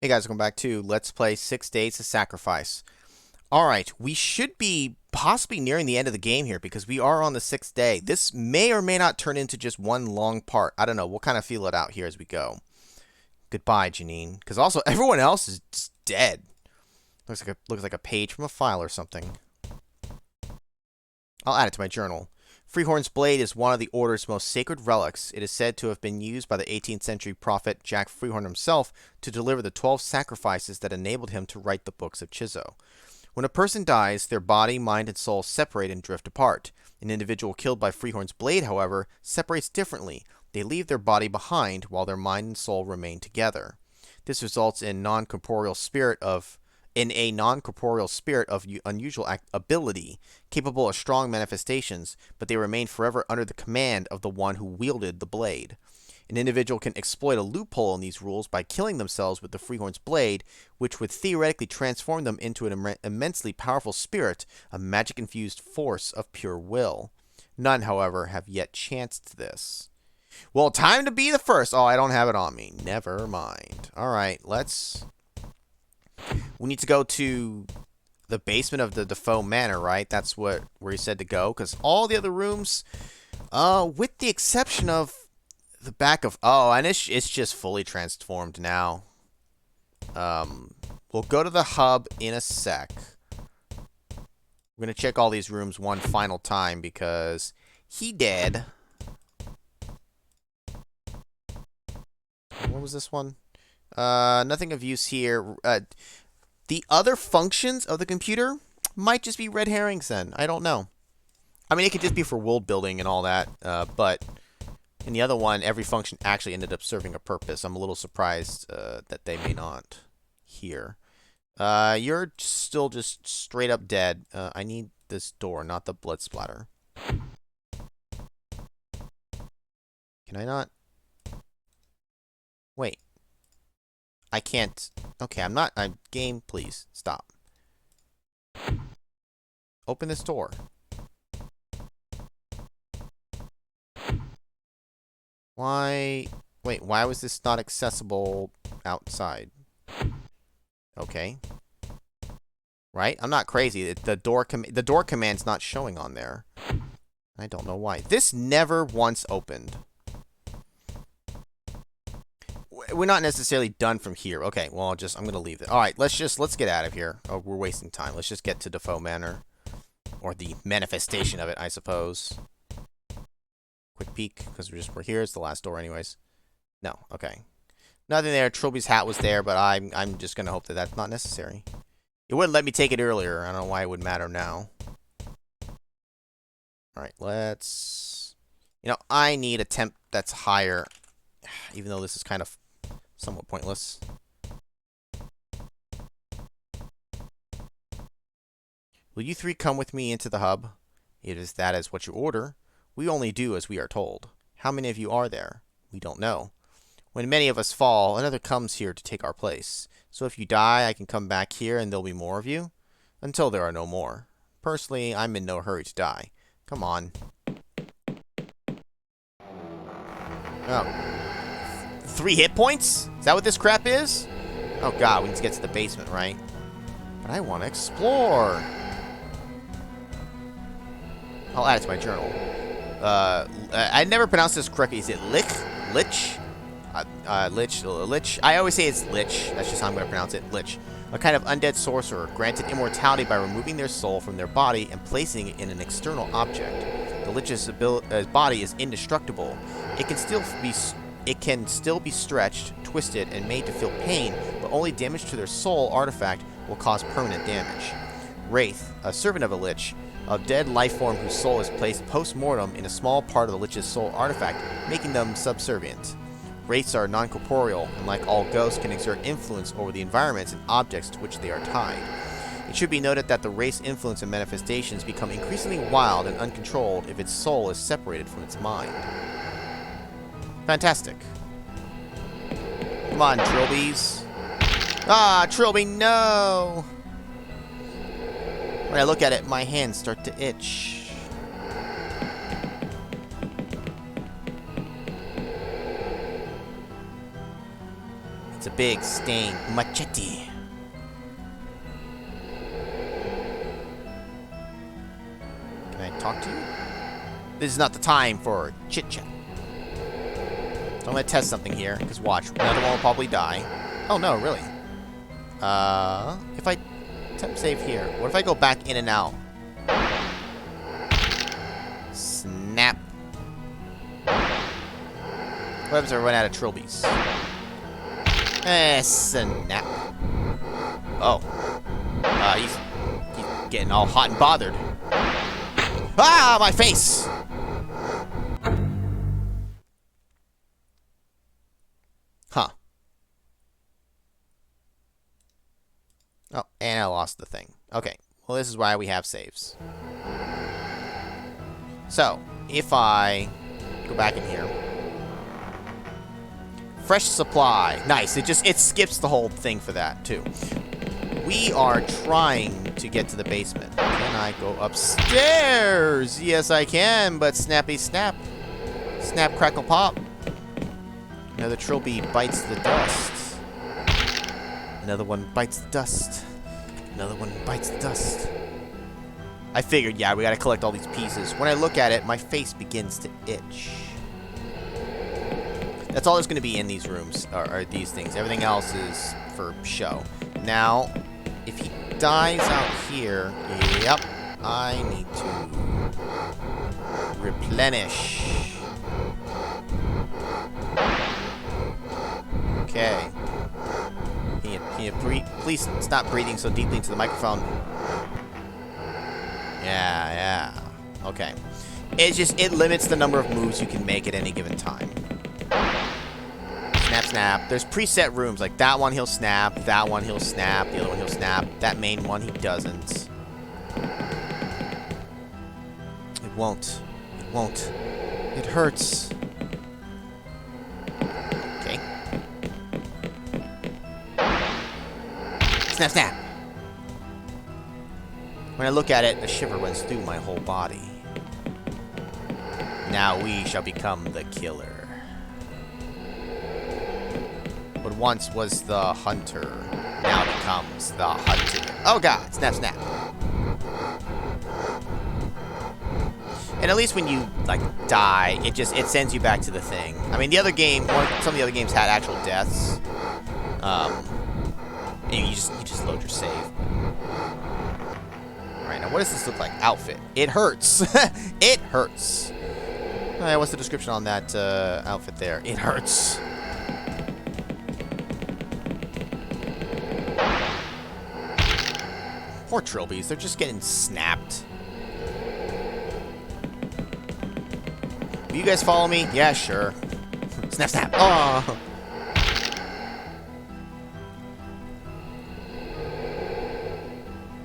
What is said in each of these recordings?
Hey guys, welcome back to Let's Play 6 Days to Sacrifice. Alright, we should be possibly nearing the end of the game here because we are on the 6th day. This may or may not turn into just one long part. I don't know. We'll kind of feel it out here as we go. Goodbye, Janine. Because also, everyone else is just dead. Looks like a page from a file or something. I'll add it to my journal. Freehorn's blade is one of the Order's most sacred relics. It is said to have been used by the 18th century prophet Jack Freehorn himself to deliver the 12 sacrifices that enabled him to write the books of Chzo. When a person dies, their body, mind, and soul separate and drift apart. An individual killed by Freehorn's blade, however, separates differently. They leave their body behind while their mind and soul remain together. This results in a non-corporeal spirit of unusual ability, capable of strong manifestations, but they remain forever under the command of the one who wielded the blade. An individual can exploit a loophole in these rules by killing themselves with the Freehorn's blade, which would theoretically transform them into an immensely powerful spirit, a magic-infused force of pure will. None, however, have yet chanced this. Well, time to be the first. Oh, I don't have it on me. Never mind. Alright, we need to go to the basement of the Defoe Manor, right? That's where he said to go, because all the other rooms, with the exception of the back of... Oh, and it's just fully transformed now. We'll go to the hub in a sec. We're going to check all these rooms one final time, because he dead. What was this one? Nothing of use here. The other functions of the computer might just be red herrings then. I don't know. I mean, it could just be for world building and all that, but in the other one, every function actually ended up serving a purpose. I'm a little surprised that they may not here. You're still just straight up dead. I need this door, not the blood splatter. Can I not? Wait. I can't. Okay, I'm not. Game, please stop. Open this door. Why? Wait, why was this not accessible outside? Okay. Right? I'm not crazy. The door command's not showing on there. I don't know why. This never once opened. We're not necessarily done from here. Okay, well, I'm going to leave it. All right, let's get out of here. Oh, we're wasting time. Let's just get to Defoe Manor. Or the manifestation of it, I suppose. Quick peek, because we're here. It's the last door anyways. No, okay. Nothing there. Trilby's hat was there, but I'm just going to hope that that's not necessary. It wouldn't let me take it earlier. I don't know why it would matter now. All right, let's... I need a temp that's higher, even though this is kind of somewhat pointless. Will you three come with me into the hub? If that is what you order. We only do as we are told. How many of you are there? We don't know. When many of us fall, another comes here to take our place. So if you die, I can come back here and there'll be more of you? Until there are no more. Personally, I'm in no hurry to die. Come on. Oh. 3 hit points? Is that what this crap is? Oh god, we need to get to the basement, right? But I want to explore. I'll add it to my journal. I never pronounced this correctly. Is it Lich? Lich? Lich. I always say it's Lich. That's just how I'm going to pronounce it. Lich. A kind of undead sorcerer, granted immortality by removing their soul from their body and placing it in an external object. The Lich's body is indestructible. It can still be stretched, twisted, and made to feel pain, but only damage to their soul artifact will cause permanent damage. Wraith, a servant of a Lich, a dead life form whose soul is placed post-mortem in a small part of the Lich's soul artifact, making them subservient. Wraiths are non-corporeal, and like all ghosts can exert influence over the environments and objects to which they are tied. It should be noted that the Wraith's influence and manifestations become increasingly wild and uncontrolled if its soul is separated from its mind. Fantastic. Come on, Trilbies. Ah, Trilby, no! When I look at it, my hands start to itch. It's a big stained machete. Can I talk to you? This is not the time for chit-chat. So I'm going to test something here, because watch, another one will probably die. Oh no, really? If I attempt save here, what if I go back in and out? Snap. What happens if I run out of trilbies? Snap. Oh. He's getting all hot and bothered. Ah, my face! Huh. Oh, and I lost the thing. Okay. Well, this is why we have saves. So, if I go back in here. Fresh supply. Nice. It skips the whole thing for that, too. We are trying to get to the basement. Can I go upstairs? Yes, I can, but snappy snap. Snap, crackle, pop. Another trilby bites the dust. Another one bites the dust. Another one bites the dust. I figured, yeah, we gotta collect all these pieces. When I look at it, my face begins to itch. That's all there's gonna be in these rooms, are these things. Everything else is for show. Now, if he dies out here, yep, I need to replenish. Okay. Can you breathe? Please stop breathing so deeply into the microphone. Yeah. Okay. It limits the number of moves you can make at any given time. Snap, snap. There's preset rooms, like that one he'll snap, that one he'll snap, the other one he'll snap, that main one he doesn't. It won't. It hurts. Okay. Snap, snap. When I look at it, a shiver runs through my whole body. Now we shall become the killer. What once was the hunter now becomes the hunted. Oh god, snap, snap. And at least when you, like, die, it sends you back to the thing. I mean, the other game, some of the other games had actual deaths. And you just load your save. Alright, now what does this look like? Outfit. It hurts. It hurts. Alright, what's the description on that outfit there? It hurts. Poor trilbies, they're just getting snapped. Will you guys follow me? Yeah, sure. Snap, snap. Oh.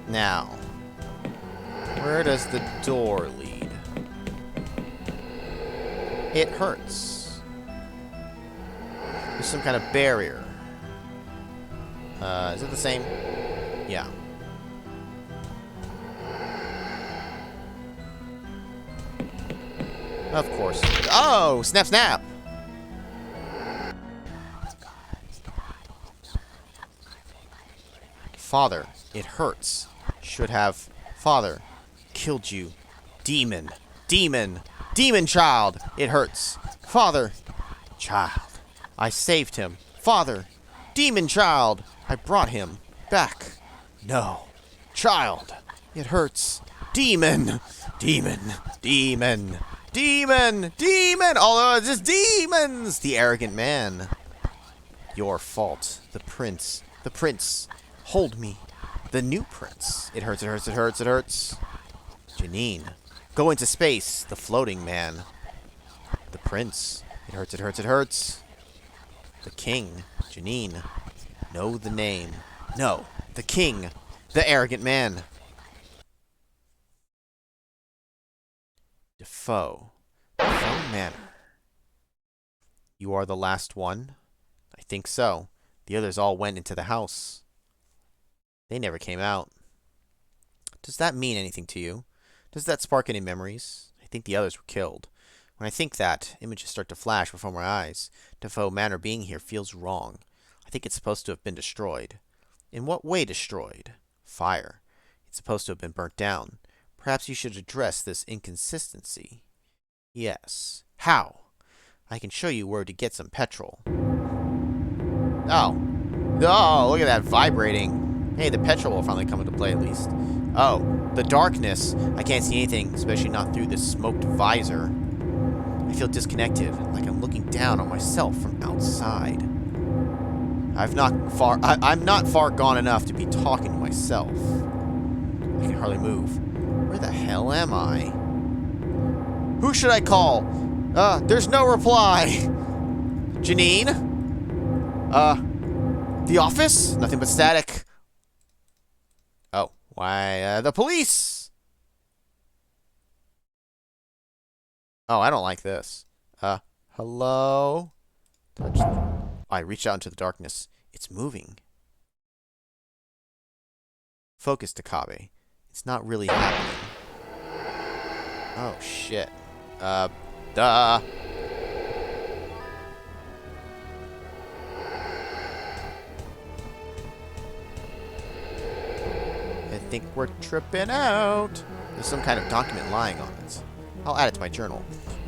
Now, where does the door lead? It hurts. There's some kind of barrier. Is it the same? Yeah. Of course. Oh, snap, snap. Father, it hurts. Should have. Father, killed you. Demon. Demon. Demon child. It hurts. Father. Child. I saved him. Father. Demon child. I brought him back. No. Child. It hurts. Demon. Demon. Demon. Demon! Demon! Although it's just demons! The arrogant man. Your fault. The prince. The prince. Hold me. The new prince. It hurts, it hurts, it hurts, it hurts. Janine. Go into space. The floating man. The prince. It hurts, it hurts, it hurts. The king. Janine. Know the name. No. The king. The arrogant man. Defoe. Defoe Manor. You are the last one? I think so. The others all went into the house. They never came out. Does that mean anything to you? Does that spark any memories? I think the others were killed. When I think that, images start to flash before my eyes. Defoe Manor being here feels wrong. I think it's supposed to have been destroyed. In what way destroyed? Fire. It's supposed to have been burnt down. Perhaps you should address this inconsistency. Yes. How? I can show you where to get some petrol. Oh. Oh, look at that vibrating. Hey, the petrol will finally come into play at least. Oh, the darkness. I can't see anything, especially not through this smoked visor. I feel disconnected, like I'm looking down on myself from outside. I'm not far gone enough to be talking to myself. I can hardly move. Where the hell am I? Who should I call? There's no reply. Janine? The office? Nothing but static. Oh, why, the police! Oh, I don't like this. Hello? Touch. I reached out into the darkness. It's moving. Focus, Takabe. It's not really happening. Oh, shit. Duh. I think we're tripping out. There's some kind of document lying on it. I'll add it to my journal.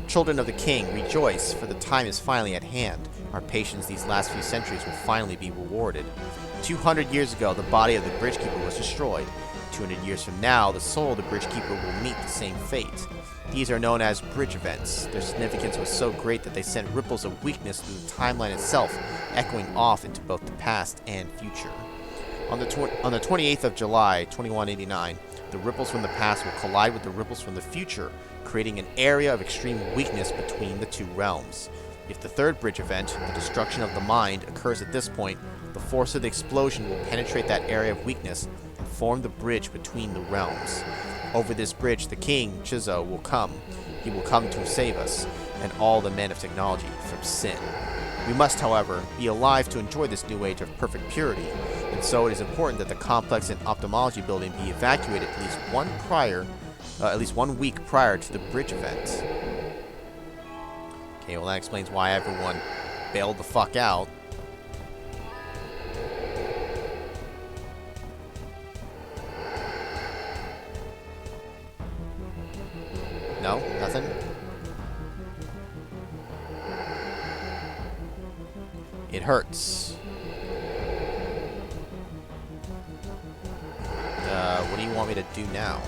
Children of the king, rejoice, for the time is finally at hand. Our patience these last few centuries will finally be rewarded. 200 years ago, the body of the Bridgekeeper was destroyed. 200 years from now, the soul of the Bridgekeeper will meet the same fate. These are known as bridge events. Their significance was so great that they sent ripples of weakness through the timeline itself, echoing off into both the past and future. On the 28th of July, 2189, the ripples from the past will collide with the ripples from the future, creating an area of extreme weakness between the two realms. If the third bridge event, the destruction of the mind, occurs at this point, the force of the explosion will penetrate that area of weakness and form the bridge between the realms. Over this bridge, the king, Chzo, will come. He will come to save us, and all the men of technology, from sin. We must, however, be alive to enjoy this new age of perfect purity, and so it is important that the complex and ophthalmology building be evacuated at least 1 week prior to the bridge event. Okay, well that explains why everyone bailed the fuck out. No? Nothing? It hurts. What do you want me to do now?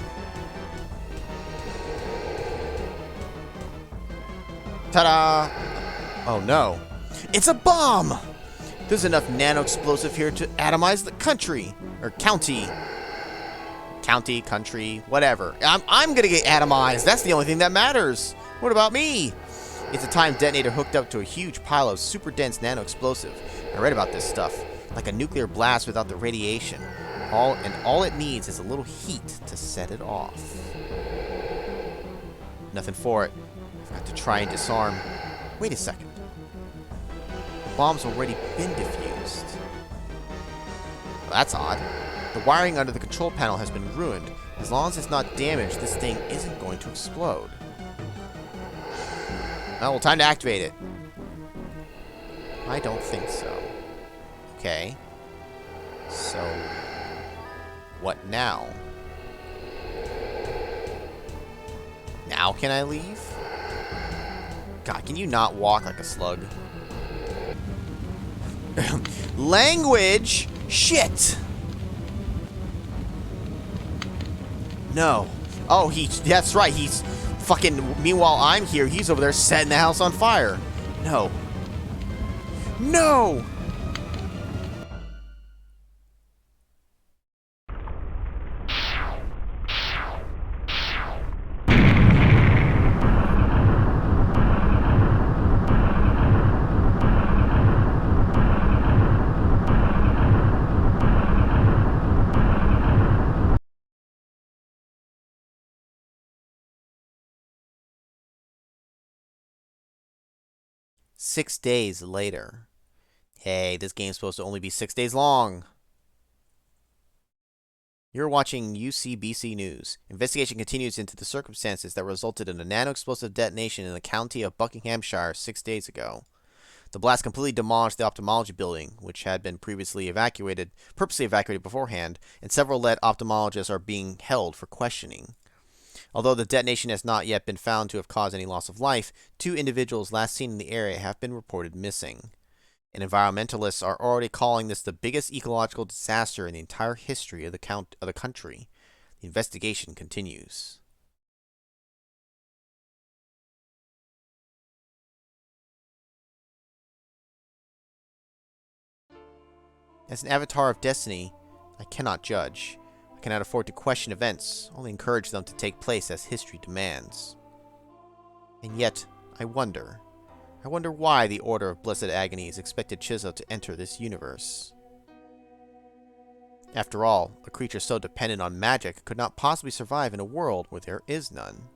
Ta-da! Oh no. It's a bomb! There's enough nano-explosive here to atomize the country. Or county. County, country, whatever. I'm gonna get atomized. That's the only thing that matters. What about me? It's a time detonator hooked up to a huge pile of super dense nano-explosive. I read about this stuff. Like a nuclear blast without the radiation. All it needs is a little heat to set it off. Nothing for it. I've got to try and disarm. Wait a second. The bomb's already been defused. Well, that's odd. The wiring under the control panel has been ruined. As long as it's not damaged, this thing isn't going to explode. Well, time to activate it. I don't think so. Okay. So, what now? Now can I leave? God, can you not walk like a slug? Language? Shit! No. Oh, that's right, he's fucking, meanwhile I'm here, he's over there setting the house on fire. No. No! Six days later. Hey, this game's supposed to only be 6 days long. You're watching UCBC News. Investigation continues into the circumstances that resulted in a nano-explosive detonation in the county of Buckinghamshire 6 days ago. The blast completely demolished the ophthalmology building, which had been purposely evacuated beforehand, and several lead ophthalmologists are being held for questioning. Although the detonation has not yet been found to have caused any loss of life, 2 individuals last seen in the area have been reported missing. And environmentalists are already calling this the biggest ecological disaster in the entire history of the country. The investigation continues. As an avatar of destiny, I cannot judge. I cannot afford to question events, only encourage them to take place as history demands. And yet, I wonder why the Order of Blessed Agonies expected Chzo to enter this universe. After all, a creature so dependent on magic could not possibly survive in a world where there is none.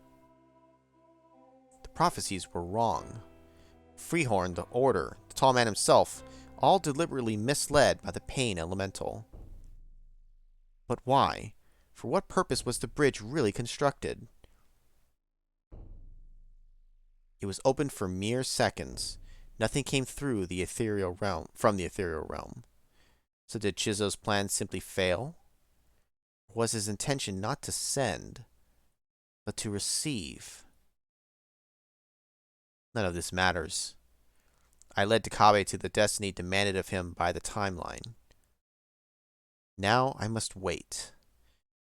The prophecies were wrong. Freehorn, the Order, the Tall Man himself, all deliberately misled by the Pain Elemental. But why? For what purpose was the bridge really constructed? It was open for mere seconds. Nothing came through the ethereal realm, from the ethereal realm. So did Chzo's plan simply fail? Or was his intention not to send, but to receive? None of this matters. I led Takabe to the destiny demanded of him by the timeline. Now I must wait.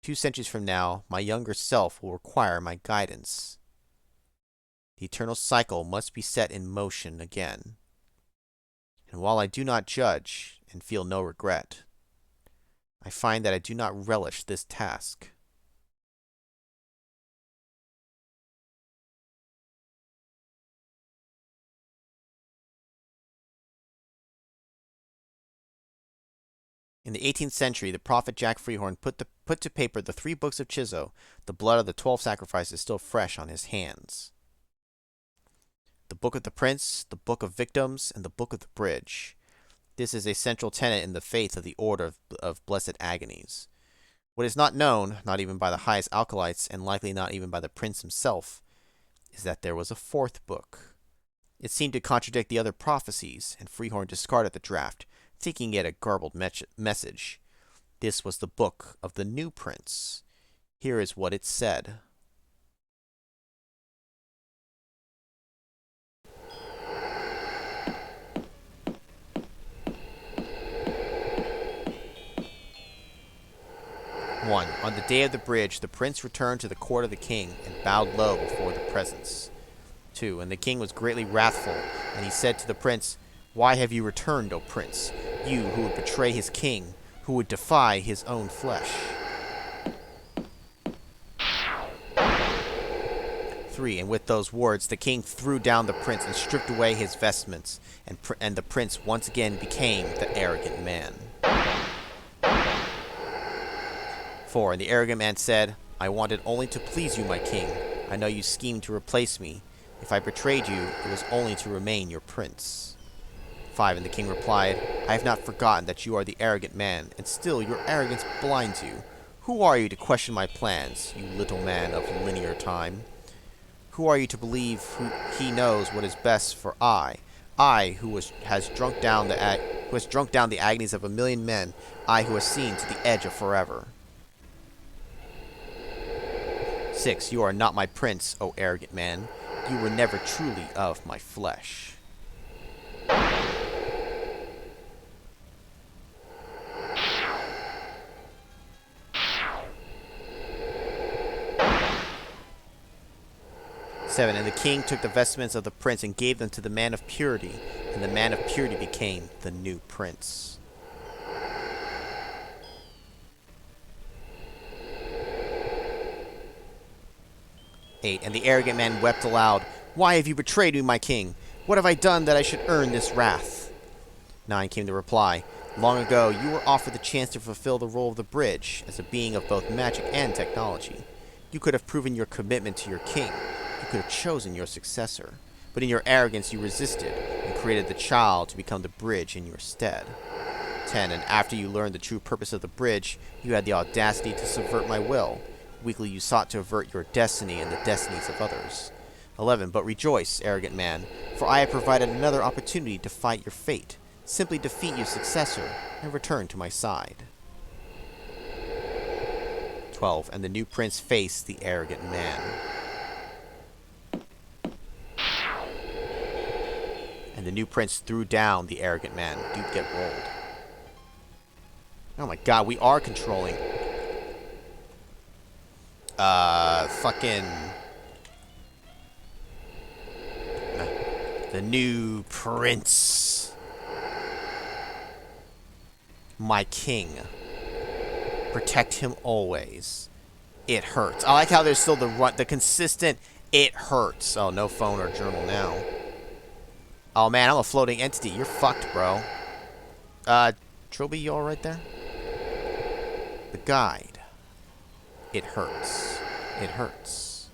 2 centuries from now, my younger self will require my guidance. The eternal cycle must be set in motion again. And while I do not judge and feel no regret, I find that I do not relish this task. In the 18th century, the prophet Jack Freehorn put to paper the 3 books of Chzo. The blood of the 12 sacrifices still fresh on his hands. The Book of the Prince, the Book of Victims, and the Book of the Bridge. This is a central tenet in the faith of the Order of Blessed Agonies. What is not known, not even by the highest alkalites, and likely not even by the prince himself, is that there was a 4th book. It seemed to contradict the other prophecies, and Freehorn discarded the draft, thinking it a garbled message. This was the book of the new prince. Here is what it said. One, on the day of the bridge, the prince returned to the court of the king and bowed low before the presence. 2, and the king was greatly wrathful, and he said to the prince, "Why have you returned, O prince, you who would betray his king, who would defy his own flesh?" 3, and with those words, the king threw down the prince and stripped away his vestments, and the prince once again became the arrogant man. 4, and the arrogant man said, "I wanted only to please you, my king. I know you schemed to replace me. If I betrayed you, it was only to remain your prince." 5, and the king replied, "I have not forgotten that you are the arrogant man, and still your arrogance blinds you. Who are you to question my plans, you little man of linear time? Who are you to believe he knows what is best for I who has drunk down the agonies of a million men, I who has seen to the edge of forever?" 6, you are not my prince, O arrogant man. You were never truly of my flesh. Seven, and the king took the vestments of the prince and gave them to the man of purity, and the man of purity became the new prince. 8, and the arrogant man wept aloud, "Why have you betrayed me, my king? What have I done that I should earn this wrath?" 9 came the reply, "Long ago you were offered the chance to fulfill the role of the bridge, as a being of both magic and technology. You could have proven your commitment to your king. You could have chosen your successor. But in your arrogance you resisted, and created the child to become the bridge in your stead. 10, and after you learned the true purpose of the bridge, you had the audacity to subvert my will. Weakly you sought to avert your destiny and the destinies of others. 11. But rejoice, arrogant man, for I have provided another opportunity to fight your fate. Simply defeat your successor and return to my side. 12. And the new prince faced the arrogant man. And the new prince threw down the arrogant man. Dude, get rolled. Oh my god, we are controlling. Fucking... The new prince. My king. Protect him always. It hurts. I like how there's still the consistent it hurts. Oh, no phone or journal now. Oh man, I'm a floating entity. You're fucked, bro. Trilby, you all right there? The guide. It hurts. It hurts.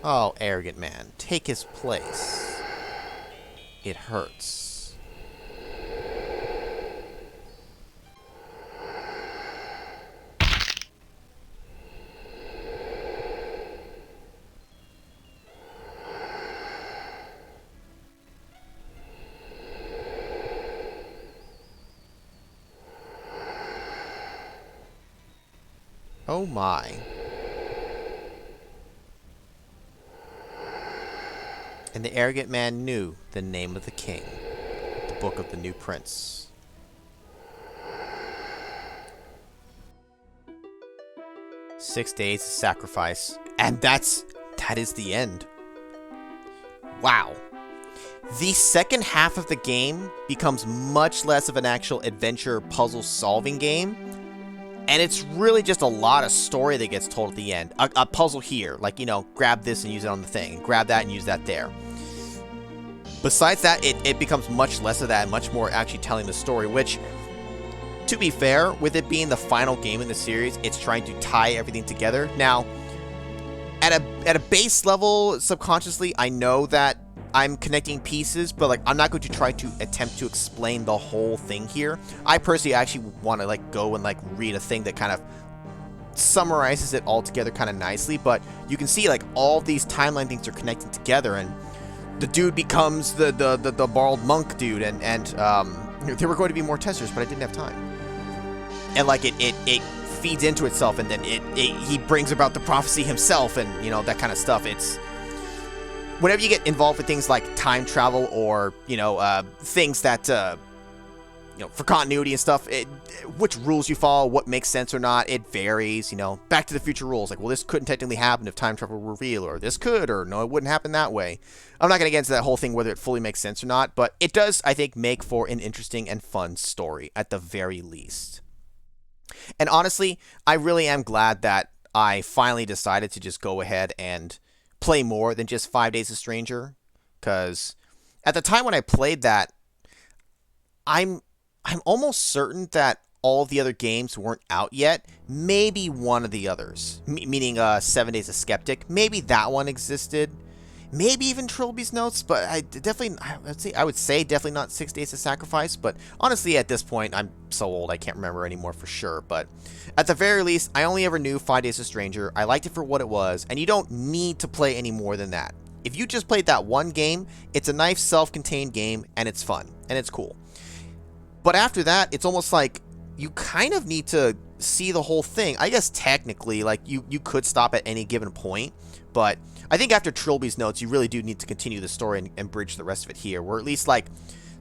Oh, arrogant man. Take his place. It hurts. Oh my. And the arrogant man knew the name of the king, the book of the new prince. "6 days of sacrifice." And that is the end. Wow. The second half of the game becomes much less of an actual adventure puzzle solving game. And it's really just a lot of story that gets told at the end. A puzzle here, like, you know, grab this and use it on the thing, and grab that and use that there. Besides that, it becomes much less of that and much more actually telling the story, which, to be fair, with it being the final game in the series, it's trying to tie everything together. Now, at a base level, subconsciously, I know that I'm connecting pieces, but like I'm not going to try to attempt to explain the whole thing here. I personally actually want to like go and like read a thing that kind of summarizes it all together kind of nicely, but you can see like all these timeline things are connecting together, and the dude becomes the bald monk dude, and there were going to be more testers, but I didn't have time. And like it feeds into itself, and then he brings about the prophecy himself, and you know, that kind of stuff. It's whenever you get involved with things like time travel or, you know, things that, you know, for continuity and stuff, which rules you follow, what makes sense or not, it varies, you know. Back to the Future rules, like, well, this couldn't technically happen if time travel were real, or this could, or no, it wouldn't happen that way. I'm not going to get into that whole thing, whether it fully makes sense or not, but it does, I think, make for an interesting and fun story, at the very least. And honestly, I really am glad that I finally decided to just go ahead and play more than just 5 Days a Stranger, because at the time when I played that, I'm almost certain that all of the other games weren't out yet. Maybe one of the others, meaning 7 Days a Skeptic, maybe that one existed. Maybe even Trilby's Notes, but I would say definitely not 6 Days of Sacrifice, but honestly at this point I'm so old I can't remember anymore for sure. But at the very least, I only ever knew 5 Days of Stranger. I liked it for what it was, and you don't need to play any more than that. If you just played that one game, it's a nice self-contained game, and it's fun, and it's cool. But after that, it's almost like you kind of need to see the whole thing. I guess technically, like, you could stop at any given point, but I think after Trilby's Notes, you really do need to continue the story and bridge the rest of it here, where at least, like,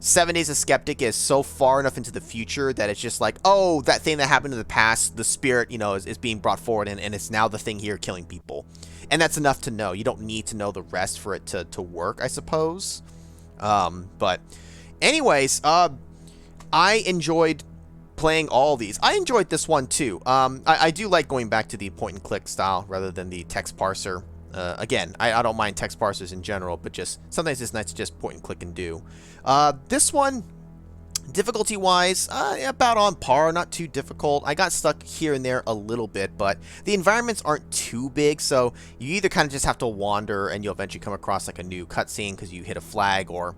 7 Days of Skeptic is so far enough into the future that it's just like, oh, that thing that happened in the past, the spirit, you know, is being brought forward, and it's now the thing here killing people. And that's enough to know. You don't need to know the rest for it to work, I suppose. But anyways, I enjoyed playing all these. I enjoyed this one too. I do like going back to the point-and-click style rather than the text parser. Again, I don't mind text parsers in general, but just sometimes it's nice to just point and click and do. This one, difficulty-wise, about on par, not too difficult. I got stuck here and there a little bit, but the environments aren't too big, so you either kind of just have to wander and you'll eventually come across like a new cutscene because you hit a flag, or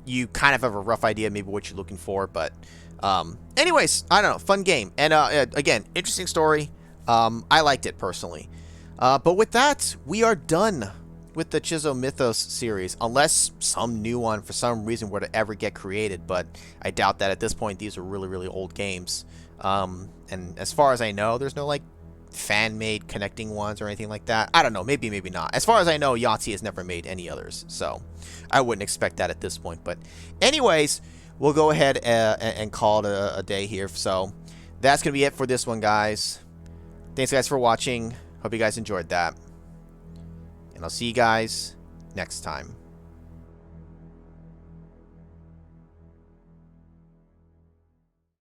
you kind of have a rough idea maybe what you're looking for. But anyways, I don't know, fun game. And again, interesting story. I liked it personally. But with that, we are done with the Chzo Mythos series, unless some new one for some reason were to ever get created, but I doubt that at this point. These are really, really old games. And as far as I know, there's no, like, fan-made connecting ones or anything like that. I don't know, maybe, maybe not. As far as I know, Yahtzee has never made any others, so I wouldn't expect that at this point. But anyways, we'll go ahead and call it a day here. So that's going to be it for this one, guys. Thanks, guys, for watching. Hope you guys enjoyed that. And I'll see you guys next time.